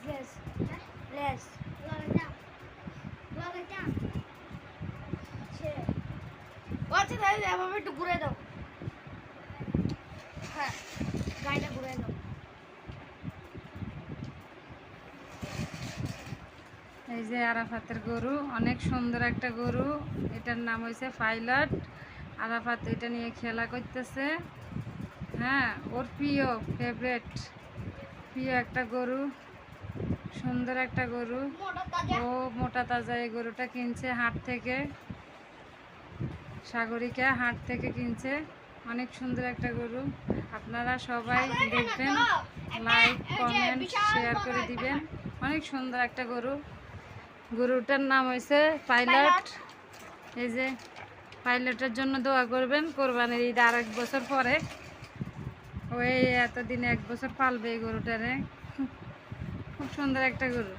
Less less আচ্ছা তাহলে এভাবে একটু ঘুরে দাও। হ্যাঁ গাড়িটা ঘুরে দাও। এই যে আরাফাতের গরু, অনেক সুন্দর একটা গরু। এটার নাম হয়েছে পাইলট। আরাফাত এটা নিয়ে খেলা করতেছে। হ্যাঁ, ওর প্রিয় ফেভারেট প্রিয় একটা গরু, সুন্দর একটা গরু। ও মোটা তাজা এই গরুটা কিনছে হাট থেকে, সাগরিকা হাট থেকে কিনছে। অনেক সুন্দর একটা গরু। আপনারা সবাই দেখবেন, লাইক কমেন্ট শেয়ার করে দিবেন। অনেক সুন্দর একটা গরু। গরুটার নাম হয়েছে পাইলট। এই যে পাইলটের জন্য দোয়া করবেন। কোরবানির ঈদ আর 1 বছর পরে, ওই এতদিনে 1 বছর পালবে এই গরুটারে। খুব সুন্দর একটা গরু।